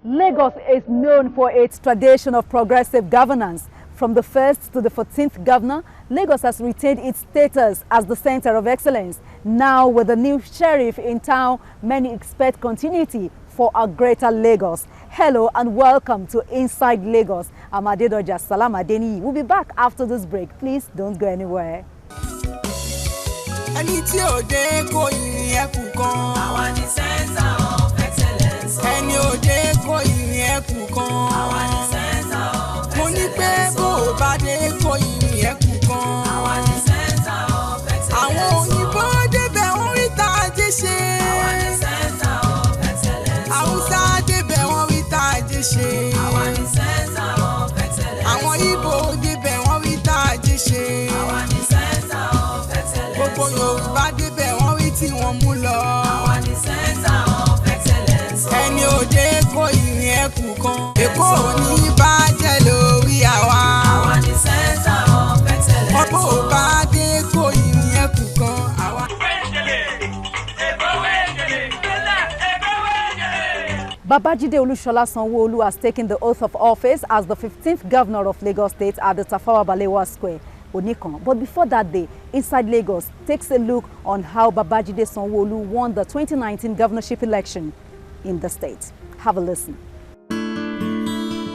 Lagos is known for its tradition of progressive governance. From the 1st to the 14th governor, Lagos has retained its status as the center of excellence. Now, with the new sheriff in town, many expect continuity for a greater Lagos. Hello and welcome to Inside Lagos. I'm Adedoja Salam Adeni. We'll be back after this break. Please don't go anywhere. Ẹni tí ò dé kò ìrìn ẹkùn kan. Àwa ni center of excellence. Ẹni ò dé kò ìrìn ẹkùn kan. Àwa ni center of excellence. Mo ní pé bó o bá dé kò ìrìn ẹkùn kan. Àwa ni center of excellence. Àwọn òyìnbó débẹ̀ wọ́n rí tá a jẹ́ ṣe. Àwa ni center of excellence. Haúsá débẹ̀ wọ́n rí tá a jẹ́ ṣe. Àwa ni center of excellence. Àwọn Ìgbò débẹ̀ wọ́n rí tá a jẹ́ ṣe. Àwa ni center of excellence. Gbogbo Yorùbá débẹ̀ wọ́n rí tí wọ́n mú lọ. Àwa ni center of excellence. Ẹni òde kò ìrìn ẹkùn kan. Èkó ò ní bàjẹ́ lórí àwa. Àwa ni center of excellence. Ọ̀pọ̀ ò bá dé kò ìrìn ẹkùn kan. Àwa. Babajide Sanwoolu has taken the oath of office as the 15th governor of Lagos State at the Tafawa Balewa Square, Onikan. But before that day, Inside Lagos takes a look on how Babajide Sanwoolu won the 2019 governorship election in the state. Have a listen.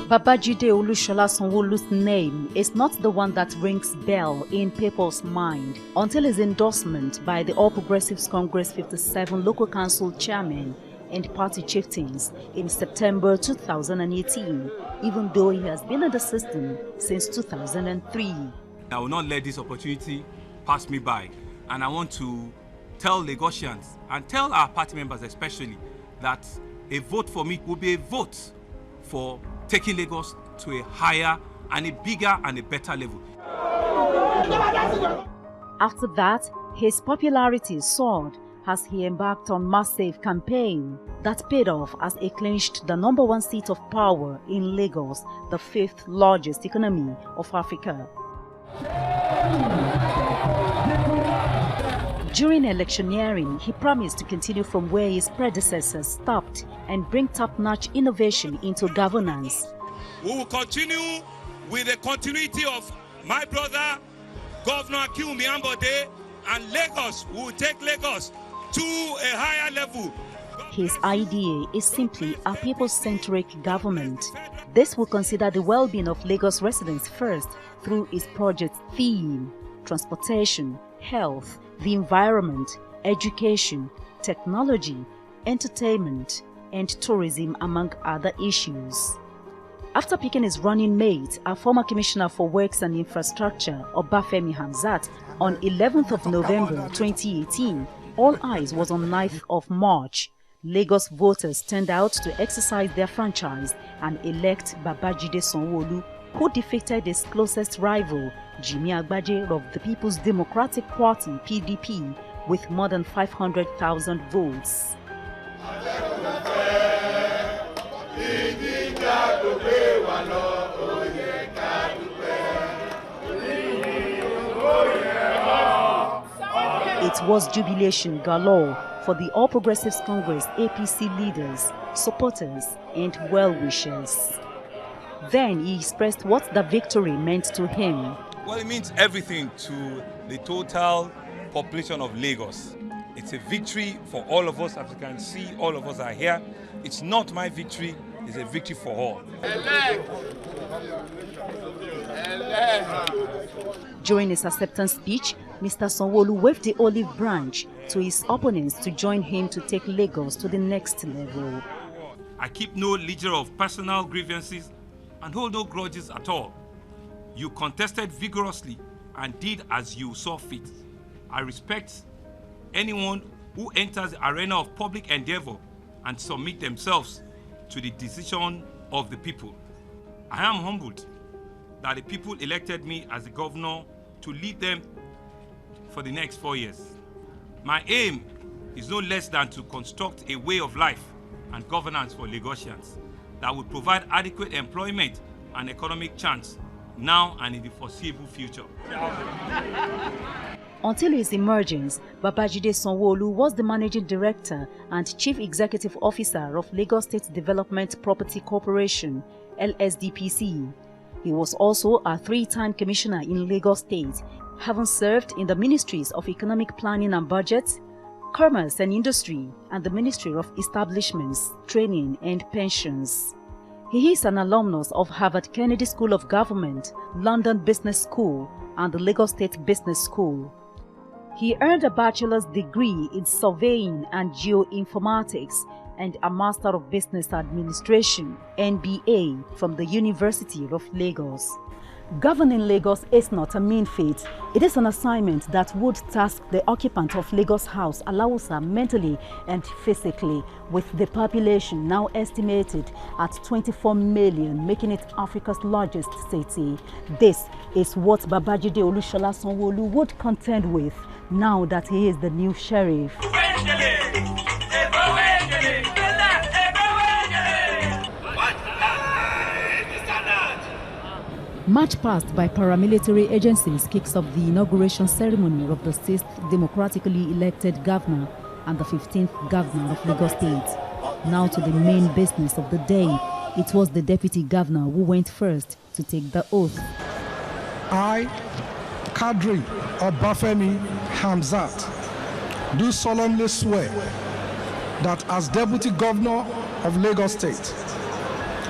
Babajide Sanwoolu's name is not the one that rings bell in people's mind until his endorsement by the All Progressives Congress 57 local council chairman and party chieftains in September 2018, even though he has been in the system since 2003. I will not let this opportunity pass me by, and I want to tell Lagosians and tell our party members especially that a vote for me will be a vote for taking Lagos to a higher and a bigger and a better level. After that, his popularity soared as he embarked on massive campaign that paid off as he clinched the #1 seat of power in Lagos, the 5th largest economy of Africa. During electioneering, he promised to continue from where his predecessors stopped and bring top-notch innovation into governance. We will continue with the continuity of my brother, Governor Akinwumi Ambode, and Lagos. We will take Lagos to a higher level. His idea is simply a people-centric government. This will consider the well-being of Lagos residents first through its project theme: transportation, health, the environment, education, technology, entertainment, and tourism, among other issues. After picking his running mate, a former commissioner for works and infrastructure, Obafemi Hamzat, on 11th of November 2018, all eyes was on 9th of March. Lagos voters turned out to exercise their franchise and elect Babajide Sanwoolu, who defeated his closest rival, Jimmy Agbaje of the People's Democratic Party (PDP), with more than 500,000 votes. It was jubilation galore for the All Progressives Congress APC leaders, supporters, and well-wishers. Then he expressed what the victory meant to him. Well, it means everything to the total population of Lagos. It's a victory for all of us. As you can see, all of us are here. It's not my victory, it's a victory for all. During his acceptance speech, Mr. Sanwoolu waved the olive branch to his opponents to join him to take Lagos to the next level. I keep no ledger of personal grievances and hold no grudges at all. You contested vigorously and did as you saw fit. I respect anyone who enters the arena of public endeavor and submit themselves to the decision of the people. I am humbled that the people elected me as the governor to lead them for the next 4 years. My aim is no less than to construct a way of life and governance for Lagosians that will provide adequate employment and economic chance now and in the foreseeable future. Until his emergence, Babajide Sanwoolu was the Managing Director and Chief Executive Officer of Lagos State Development Property Corporation, LSDPC. He was also a 3-time commissioner in Lagos State, having served in the Ministries of Economic Planning and Budget, Commerce and Industry, and the Ministry of Establishments, Training and Pensions. He is an alumnus of Harvard Kennedy School of Government, London Business School, and the Lagos State Business School. He earned a bachelor's degree in surveying and geoinformatics and a Master of Business Administration, MBA, from the University of Lagos. Governing Lagos is not a mean feat. It is an assignment that would task the occupant of Lagos House, Alausa, mentally and physically, with the population now estimated at 24 million, making it Africa's largest city. This is what Babajide Sanwoolu would contend with now that he is the new sheriff. March past by paramilitary agencies kicks off the inauguration ceremony of the 6th democratically elected governor and the 15th governor of Lagos State. Now to the main business of the day. It was the deputy governor who went first to take the oath. I, Kadri Obafemi Hamzat, do solemnly swear that as Deputy Governor of Lagos State,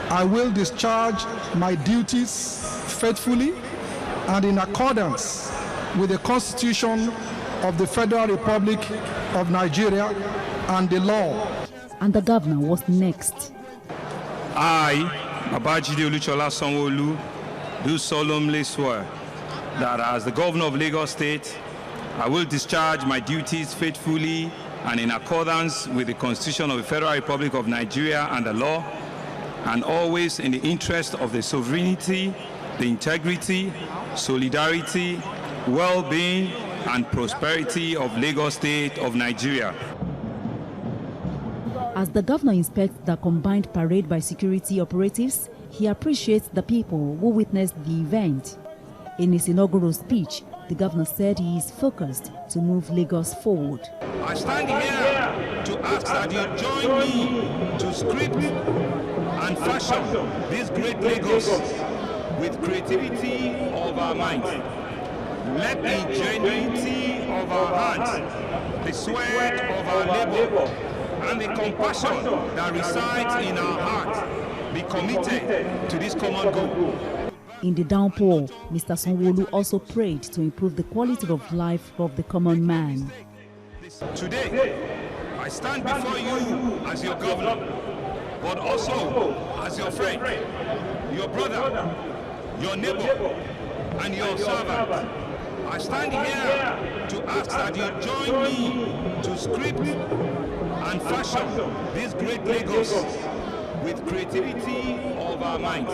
I will discharge my duties faithfully and in accordance with the Constitution of the Federal Republic of Nigeria and the law. And the governor was next. I, Babajide Sanwoolu, do solemnly swear that as the Governor of Lagos State, I will discharge my duties faithfully and in accordance with the Constitution of the Federal Republic of Nigeria and the law, and always in the interest of the sovereignty, the integrity, solidarity, well-being, and prosperity of Lagos State of Nigeria. As the governor inspects the combined parade by security operatives, he appreciates the people who witnessed the event. In his inaugural speech, the governor said he is focused to move Lagos forward. I stand here to ask that you join me to script and fashion this great Lagos with creativity of our minds. Let the ingenuity of our hands, the sweat of our labor, and the compassion that resides in our hearts be committed to this common goal. In the downpour, Mr. Sanwoolu also prayed to improve the quality of life of the common man. Today, I stand before you as your governor, but also as your friend, your brother, your neighbor, and your servant. I stand here to ask that you join me to script and fashion this great Lagos with creativity of our minds.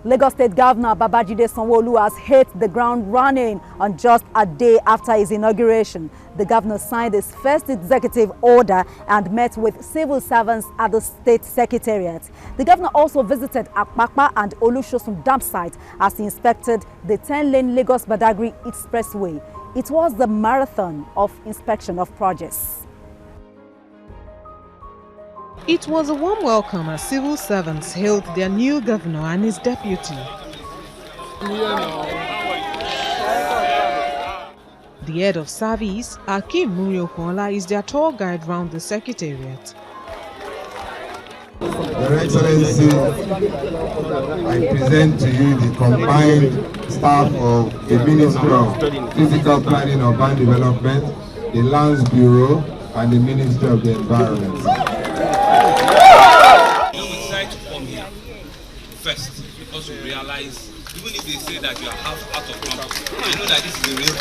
Lagos State Governor Babajide Sanwoolu has hit the ground running on just a day after his inauguration. The governor signed his first executive order and met with civil servants at the state secretariat. The governor also visited Akpakpa and Olusosun dam site as he inspected the 10-lane Lagos-Badagry Expressway. It was the marathon of inspection of projects. It was a warm welcome as civil servants hailed their new governor and his deputy. The head of service, Akim Muriokola, is their tour guide round the secretariat. Your Excellency, I present to you the combined staff of the Ministry of Physical Planning and Urban Development, the Lands Bureau, and the Ministry of the Environment. We decide to come here first because we realize, even if they say that you are half out of campus, I know that this is the real.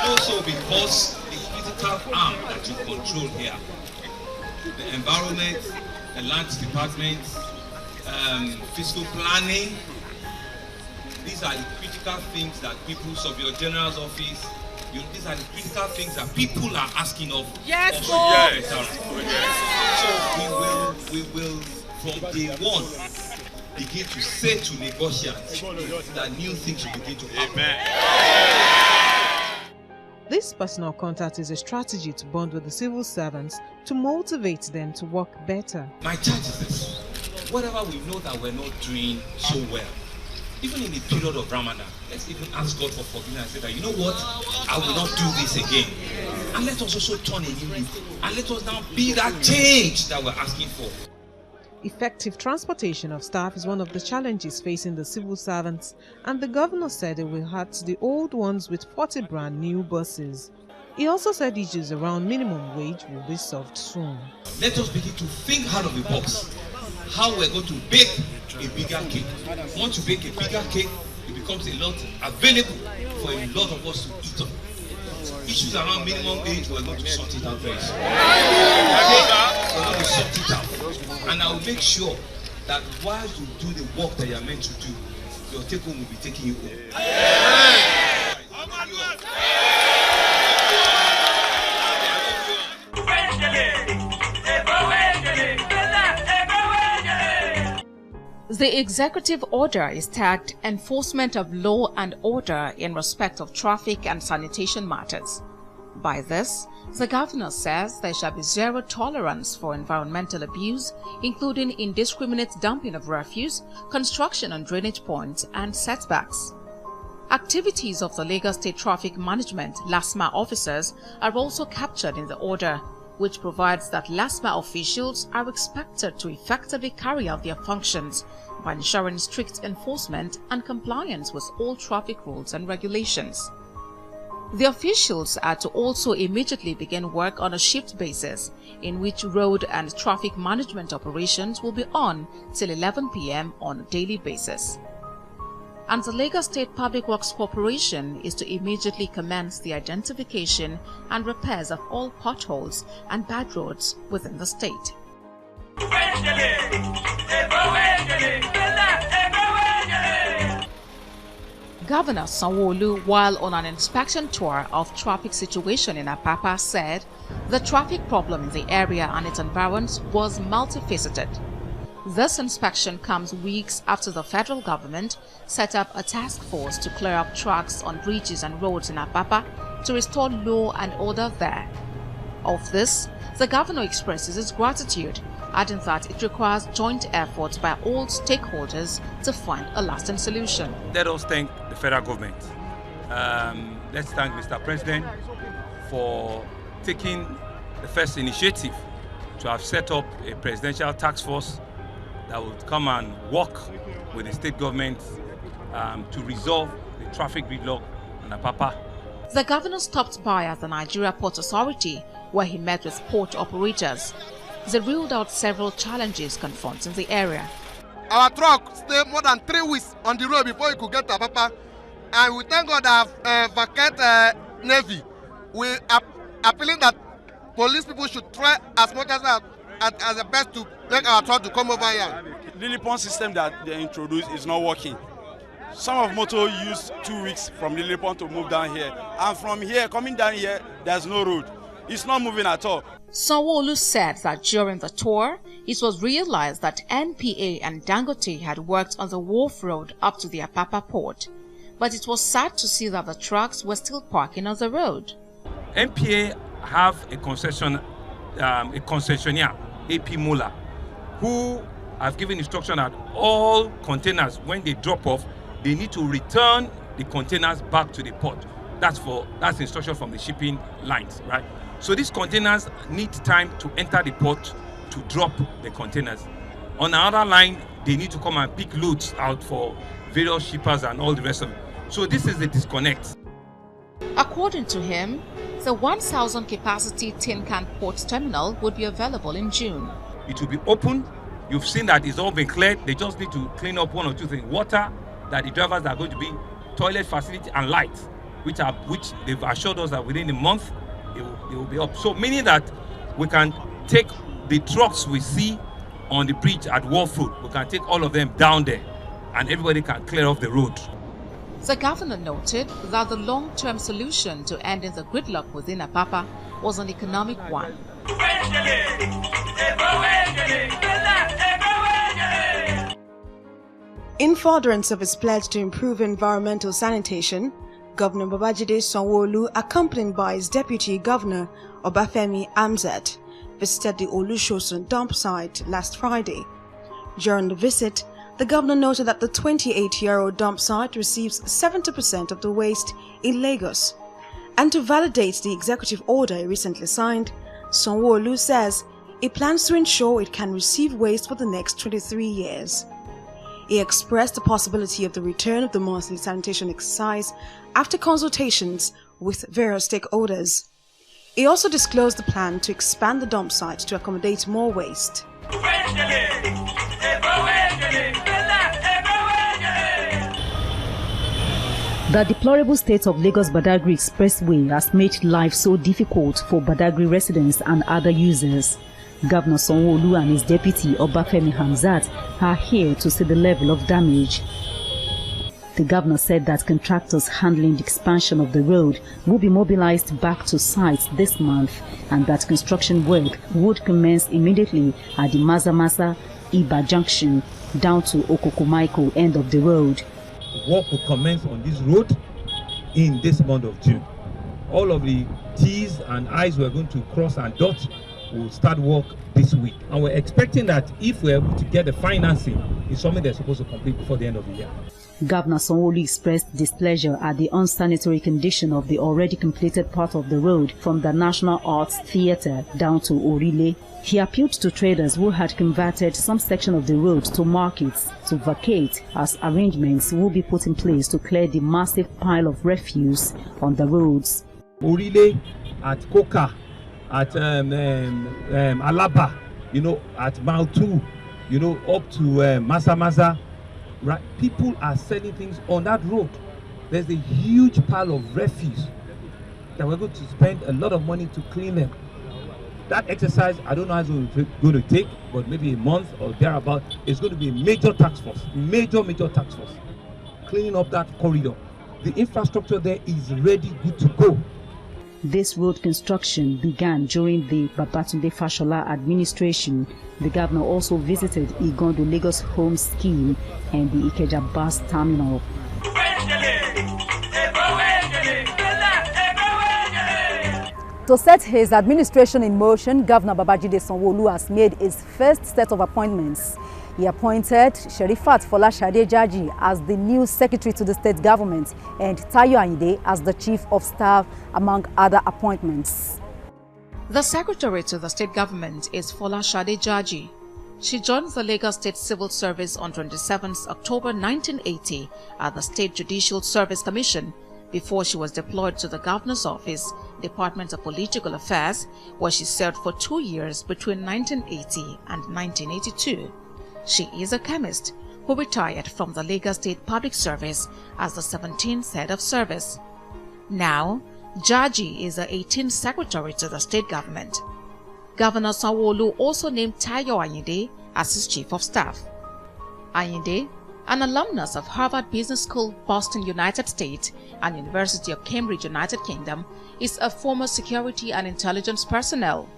Also because the critical arm that you control here, the environment, the lands department, fiscal planning, these are the critical things that people of your general's office, these are the critical things that people are asking of. Yes, us. Lord. So we will from day one begin to say to Lagosians that new things will begin to happen. This personal contact is a strategy to bond with the civil servants to motivate them to work better. My charge is this: whatever we know that we're not doing so well, even in the period of Ramadan, let's even ask God for forgiveness and say that, you know what, I will not do this again. And let us also turn a new leaf, and let us now be that change that we're asking for. Effective transportation of staff is one of the challenges facing the civil servants, and the governor said it will add to the old ones with 40 brand new buses. He also said issues around minimum wage will be solved soon. Let us begin to think out of the box, how we're going to bake a bigger cake. Once you bake a bigger cake, it becomes a lot available for a lot of us to eat on. Issues around minimum wage, we're going to sort it out very soon. We're going to sort it out. And I will make sure that while you do the work that you are meant to do, your take home will be taking you home. The executive order is tagged Enforcement of Law and Order in respect of traffic and sanitation matters. By this, the governor says there shall be zero tolerance for environmental abuse, including indiscriminate dumping of refuse, construction on drainage points, and setbacks. Activities of the Lagos State Traffic Management LASMA officers are also captured in the order, which provides that LASMA officials are expected to effectively carry out their functions by ensuring strict enforcement and compliance with all traffic rules and regulations. The officials are to also immediately begin work on a shift basis, in which road and traffic management operations will be on till 11 p.m. on a daily basis. And the Lagos State Public Works Corporation is to immediately commence the identification and repairs of all potholes and bad roads within the state. Governor Sanwoolu, while on an inspection tour of traffic situation in Apapa, said the traffic problem in the area and its environs was multifaceted. This inspection comes weeks after the federal government set up a task force to clear up tracks on bridges and roads in Apapa to restore law and order there. Of this, the governor expresses his gratitude, adding that it requires joint efforts by all stakeholders to find a lasting solution. Let us thank the federal government. Let's thank Mr. President for taking the first initiative to have set up a presidential task force that would come and work with the state government to resolve the traffic gridlock in Apapa. The governor stopped by at the Nigeria Port Authority, where he met with port operators. They ruled out several challenges confronting the area. Our truck stayed more than 3 weeks on the road before it could get to Apapa, and we thank God that vacate Navy. We are appealing that police people should try as much as the best to make our truck to come over here. The Lily Pond system that they introduced is not working. Some of motor use 2 weeks from Lily Pond to move down here, and from here coming down here, there's no road. It's not moving at all. Sanwoolu said that during the tour, it was realized that NPA and Dangote had worked on the wharf road up to the Apapa port, but it was sad to see that the trucks were still parking on the road. NPA have a concessionaire, AP Mola, who have given instruction that all containers, when they drop off, they need to return the containers back to the port. That's instruction from the shipping lines, right? So these containers need time to enter the port to drop the containers. On another line, they need to come and pick loads out for various shippers and all the rest of it. So this is the disconnect. According to him, the 1,000 capacity tin can port terminal would be available in June. It will be open. You've seen that it's all been cleared. They just need to clean up one or two things. Water, that the drivers are going to be, toilet facility and lights, which they've assured us that within a month they will be up. So meaning that we can take the trucks we see on the bridge at Wharf Road, we can take all of them down there and everybody can clear off the road. The governor noted that the long-term solution to ending the gridlock within Apapa was an economic one. In furtherance of his pledge to improve environmental sanitation, Governor Babajide Sanwoolu, accompanied by his deputy governor Obafemi Hamzat, visited the Olusosun dump site last Friday. During the visit, the governor noted that the 28-year-old dump site receives 70% of the waste in Lagos. And to validate the executive order he recently signed, Sanwoolu says he plans to ensure it can receive waste for the next 23 years. He expressed the possibility of the return of the monthly sanitation exercise after consultations with various stakeholders. He also disclosed the plan to expand the dump site to accommodate more waste. The deplorable state of Lagos-Badagry Expressway has made life so difficult for Badagry residents and other users. Governor Sanwoolu and his deputy Obafemi Hamzat are here to see the level of damage. The governor said that contractors handling the expansion of the road will be mobilized back to sites this month and that construction work would commence immediately at the Mazamasa-Iba junction down to Okokomaiko end of the road. Work will commence on this road in this month of June. All of the T's and I's we're going to cross and dot will start work this week. And we're expecting that if we're able to get the financing, it's something they're supposed to complete before the end of the year. Governor Sanwoolu expressed displeasure at the unsanitary condition of the already completed part of the road from the National Arts Theatre down to Orile. He appealed to traders who had converted some section of the road to markets to vacate, as arrangements will be put in place to clear the massive pile of refuse on the roads. Orile, at Koka, at Alaba, at Mautu, up to Masamaza. Right, people are selling things on that road. There's a huge pile of refuse that we're going to spend a lot of money to clean them. That exercise, I don't know how it's going to take, but maybe a month or thereabout. It's going to be a major task force, major task force, cleaning up that corridor. The infrastructure there is ready, good to go. This road construction began during the Babatunde Fashola administration. The governor also visited Igondo Lagos Home Scheme and the Ikeja bus terminal. To set his administration in motion, Governor Babajide Sanwoolu has made his first set of appointments. He appointed Sherifat Folashade Jaji as the new secretary to the state government and Tayo Ayinde as the chief of staff, among other appointments. The secretary to the state government is Folashade Jaji. She joined the Lagos State Civil Service on 27 October 1980 at the State Judicial Service Commission before she was deployed to the Governor's Office, Department of Political Affairs, where she served for 2 years between 1980 and 1982. She is a chemist who retired from the Lagos State Public Service as the 17th head of service. Now, Jaji is the 18th secretary to the state government. Governor Sanwoolu also named Tayo Ayinde as his chief of staff. Ayinde, an alumnus of Harvard Business School, Boston, United States, and University of Cambridge, United Kingdom, is a former security and intelligence personnel.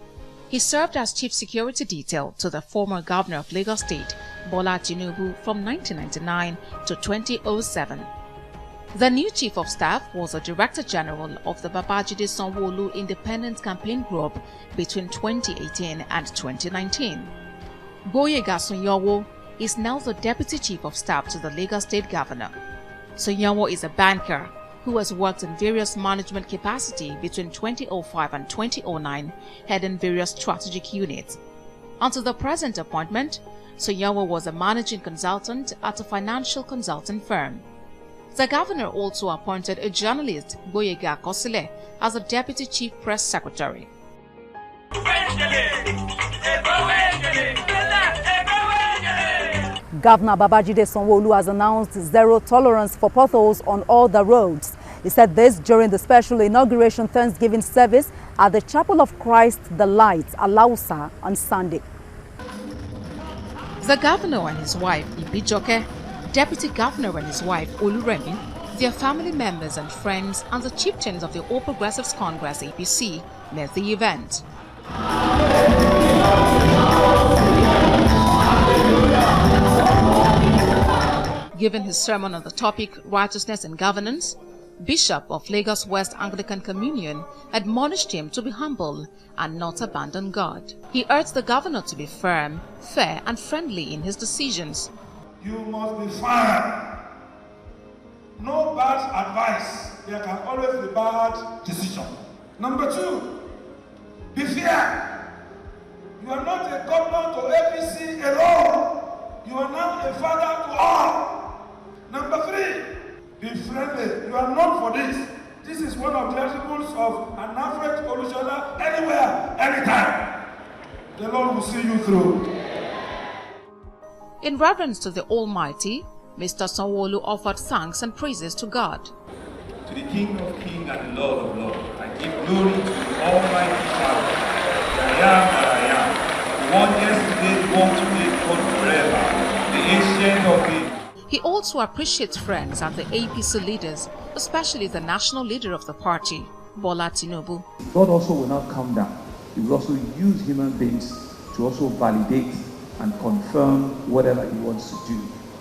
He served as chief security detail to the former governor of Lagos State, Bola Tinubu, from 1999 to 2007. The new chief of staff was the director general of the Babajide Sanwoolu Independent Campaign Group between 2018 and 2019. Gboyega Sonyawo is now the deputy chief of staff to the Lagos State governor. Sonyawo is a banker who has worked in various management capacity between 2005 and 2009, heading various strategic units. Until the present appointment, Sonyawo was a managing consultant at a financial consulting firm. The governor also appointed a journalist, Gboyega Akosile, as a deputy chief press secretary. Governor Babajide Sanwoolu has announced zero tolerance for potholes on all the roads. He said this during the special inauguration Thanksgiving service at the Chapel of Christ the Light, Alausa, on Sunday. The governor and his wife, Ibijoke, deputy governor and his wife, Oluremi, Their family members and friends and the chieftains of the All Progressives Congress APC led the event. Giving his sermon on the topic Righteousness and Governance, Bishop of Lagos West Anglican Communion admonished him to be humble and not abandon God. He urged the governor to be firm, fair and friendly in his decisions. You must be firm. No bad advice. There can always be bad decision. Number 2, be fair. You are not a governor to APC alone. You are now a father to all. Number 3, be friendly. You are known for this. This is one of the attributes of an average Olusola anywhere, anytime. The Lord will see you through. In reverence to the Almighty, Mr. Sanwoolu offered thanks and praises to God. To the King of Kings and the Lord of Lords, I give glory to the Almighty Father, the I am that I am, the one yesterday, born today, born forever, the ancient of days. He also appreciates friends and the APC leaders, especially the national leader of the party, Bola Tinubu. God also will not come down. He will also use human beings to also validate and confirm whatever he wants to do.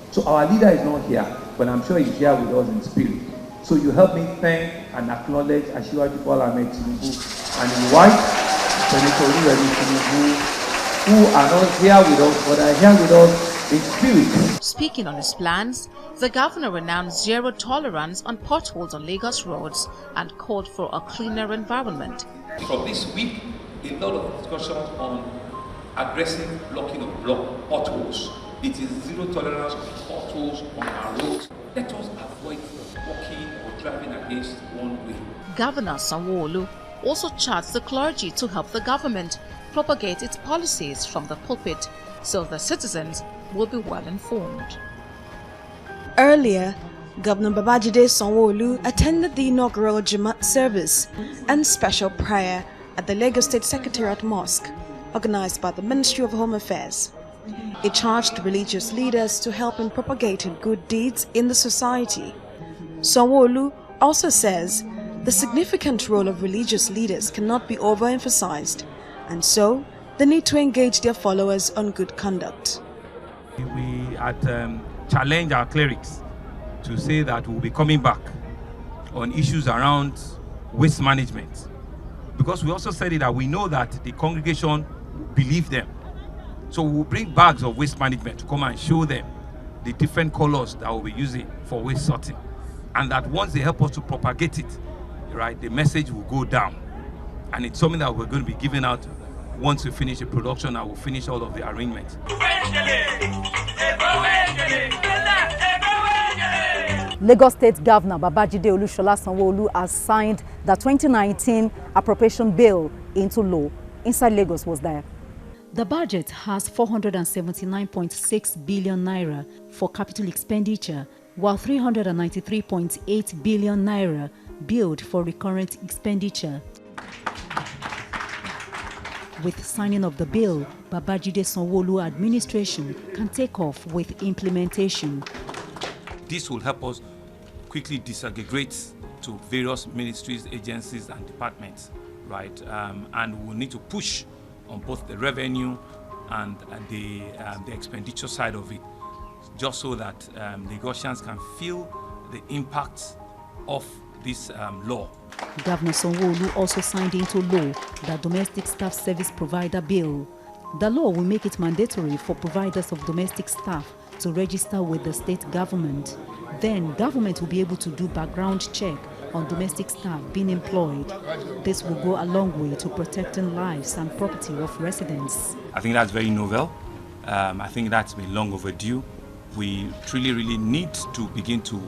So our leader is not here, but I'm sure he's here with us in spirit. So you help me thank and acknowledge Asiwaju Bola Ahmed Tinubu and his wife, Senator Oluremi Tinubu, who are not here with us, but are here with us in spirit. Speaking on his plans, the governor announced zero tolerance on potholes on Lagos roads and called for a cleaner environment. From this week, a lot of discussion on aggressive blocking of potholes. It is zero tolerance of potholes on our roads. Let us avoid walking or driving against one way. Governor Sanwoolu also charged the clergy to help the government propagate its policies from the pulpit so the citizens will be well informed. Earlier, Governor Babajide Sanwoolu attended the inaugural Jumat service and special prayer at the Lagos State Secretariat Mosque, organized by the Ministry of Home Affairs. He charged religious leaders to help in propagating good deeds in the society. Sanwoolu also says the significant role of religious leaders cannot be overemphasized, and so they need to engage their followers on good conduct. We challenge our clerics to say that we'll be coming back on issues around waste management, because we also said it that we know that the congregation believe them. So we'll bring bags of waste management to come and show them the different colors that we'll be using for waste sorting, and that once they help us to propagate it, right, the message will go down. And it's something that we're going to be giving out once we finish the production. I will finish all of the arrangements. Lagos State Governor Babajide Sanwoolu has signed the 2019 appropriation bill into law. Inside Lagos was there. The budget has 479.6 billion naira for capital expenditure, while 393.8 billion naira billed for recurrent expenditure. With signing of the bill, Babajide Sanwoolu administration can take off with implementation. This will help us quickly disaggregate to various ministries, agencies and departments, right? And we'll need to push on both the revenue and the expenditure side of it, just so that Lagosians can feel the impact of this law. Governor Sanwoolu also signed into law the Domestic Staff Service Provider Bill. The law will make it mandatory for providers of domestic staff to register with the state government. Then government will be able to do background check on domestic staff being employed. This will go a long way to protecting lives and property of residents. I think that's very novel. I think that's been long overdue. We really need to begin to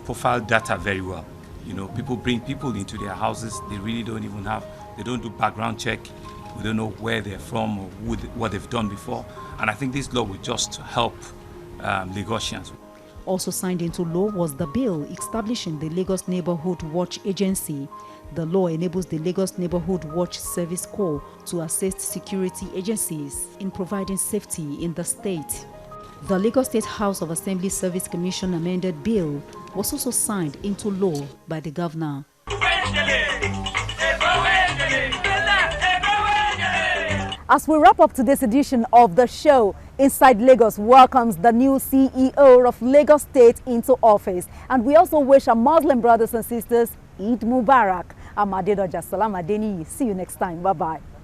profile data very well. You know, people bring people into their houses, they really don't even they don't do background check. We don't know where they're from or what they've done before. And I think this law will just help Lagosians. Also signed into law was the bill establishing the Lagos Neighborhood Watch Agency. The law enables the Lagos Neighborhood Watch Service Corps to assist security agencies in providing safety in the state. The Lagos State House of Assembly Service Commission amended bill was also signed into law by the governor. As we wrap up today's edition of the show, Inside Lagos welcomes the new CEO of Lagos State into office. And we also wish our Muslim brothers and sisters Eid Mubarak. I'm Adedoja Salam Adeni. See you next time. Bye-bye.